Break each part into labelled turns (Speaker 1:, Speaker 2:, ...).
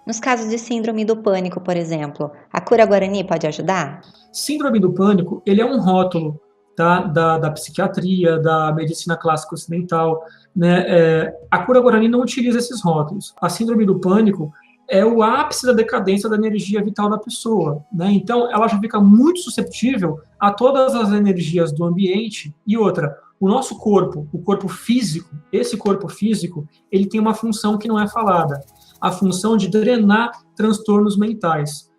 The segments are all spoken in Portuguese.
Speaker 1: Nos casos de síndrome do pânico, por exemplo, a cura guarani pode ajudar?
Speaker 2: Síndrome do pânico, ele é um rótulo, tá, da psiquiatria, da medicina clássica ocidental, né? A cura guarani não utiliza esses rótulos. A síndrome do pânico é o ápice da decadência da energia vital da pessoa, né? Então, ela já fica muito susceptível a todas as energias do ambiente. E outra, o nosso corpo, o corpo físico, esse corpo físico, ele tem uma função que não é falada, a função de drenar transtornos mentais.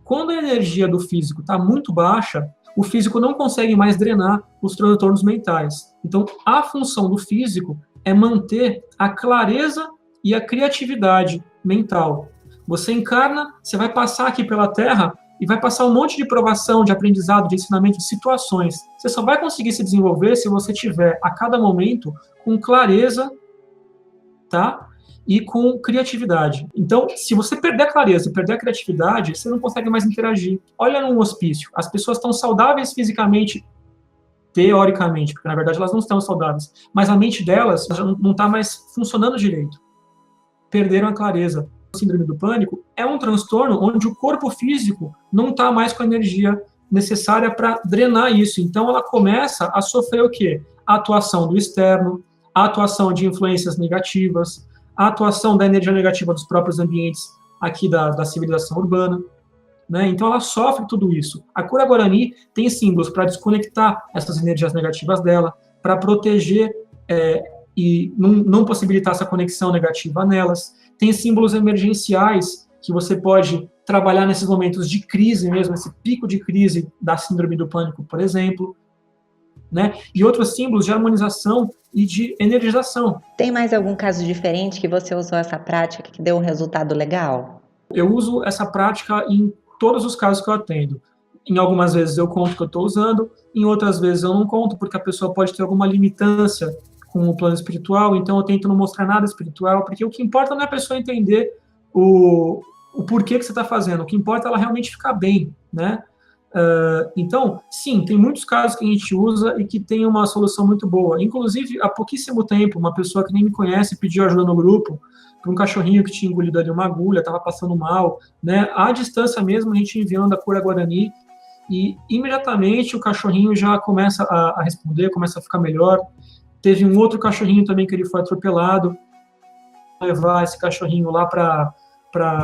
Speaker 2: Quando a energia do físico está muito baixa, o físico não consegue mais drenar os transtornos mentais. Então, a função do físico é manter a clareza e a criatividade mental. Você encarna, você vai passar aqui pela Terra e vai passar um monte de provação, de aprendizado, de ensinamento, de situações. Você só vai conseguir se desenvolver se você tiver, a cada momento, com clareza, tá? E com criatividade. Então, se você perder a clareza e perder a criatividade, você não consegue mais interagir. Olha num hospício, as pessoas estão saudáveis fisicamente, teoricamente, porque na verdade elas não estão saudáveis, mas a mente delas já não está mais funcionando direito. Perderam a clareza. A síndrome do pânico é um transtorno onde o corpo físico não está mais com a energia necessária para drenar isso. Então, ela começa a sofrer o quê? A atuação do externo, a atuação de influências negativas, a atuação da energia negativa dos próprios ambientes aqui da civilização urbana, né? Então ela sofre tudo isso. A cura guarani tem símbolos para desconectar essas energias negativas dela, para proteger e não possibilitar essa conexão negativa nelas. Tem símbolos emergenciais que você pode trabalhar nesses momentos de crise mesmo, esse pico de crise da síndrome do pânico, por exemplo, né? E outros símbolos de harmonização e de energização.
Speaker 1: Tem mais algum caso diferente que você usou essa prática que deu um resultado legal?
Speaker 2: Eu uso essa prática em todos os casos que eu atendo. Em algumas vezes eu conto que eu estou usando, em outras vezes eu não conto, porque a pessoa pode ter alguma limitância com o plano espiritual, então eu tento não mostrar nada espiritual, porque o que importa não é a pessoa entender o porquê que você está fazendo, o que importa é ela realmente ficar bem, né? Então, sim, tem muitos casos que a gente usa e que tem uma solução muito boa. Inclusive, há pouquíssimo tempo, uma pessoa que nem me conhece pediu ajuda no grupo para um cachorrinho que tinha engolido ali uma agulha, estava passando mal, né? À distância mesmo, a gente enviando a cura Guarani e imediatamente o cachorrinho já começa a responder, começa a ficar melhor. Teve um outro cachorrinho também que ele foi atropelado, levar esse cachorrinho lá para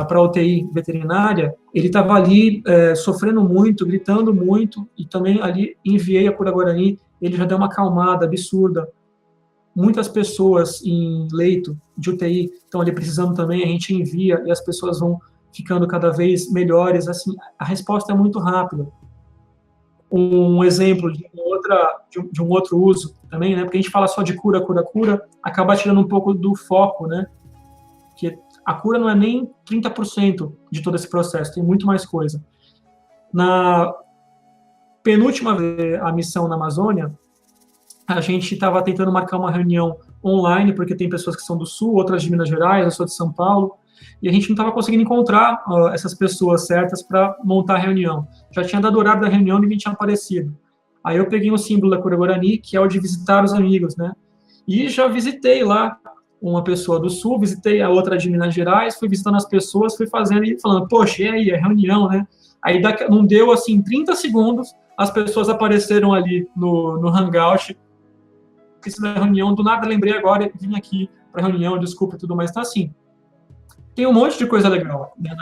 Speaker 2: a UTI veterinária, ele estava ali sofrendo muito, gritando muito, e também ali enviei a cura Guarani, ele já deu uma acalmada absurda. Muitas pessoas em leito de UTI estão ali precisando também, a gente envia e as pessoas vão ficando cada vez melhores, assim, a resposta é muito rápida. Um exemplo de um outro uso também, né, porque a gente fala só de cura, cura, cura, acaba tirando um pouco do foco, né, que a cura não é nem 30% de todo esse processo, tem muito mais coisa. Na penúltima vez, a missão na Amazônia, a gente estava tentando marcar uma reunião online, porque tem pessoas que são do Sul, outras de Minas Gerais, eu sou de São Paulo, e a gente não estava conseguindo encontrar essas pessoas certas para montar a reunião. Já tinha dado horário da reunião e ninguém tinha aparecido. Aí eu peguei um símbolo da Cura Guarani, que é o de visitar os amigos, né? E já visitei lá uma pessoa do Sul, visitei a outra de Minas Gerais, fui visitando as pessoas, fui fazendo e falando, poxa, e aí, a reunião, né? Aí não deu, assim, 30 segundos, as pessoas apareceram ali no Hangout, fiz a reunião, do nada lembrei agora, vim aqui para a reunião, desculpa e tudo mais, então assim, tem um monte de coisa legal, né?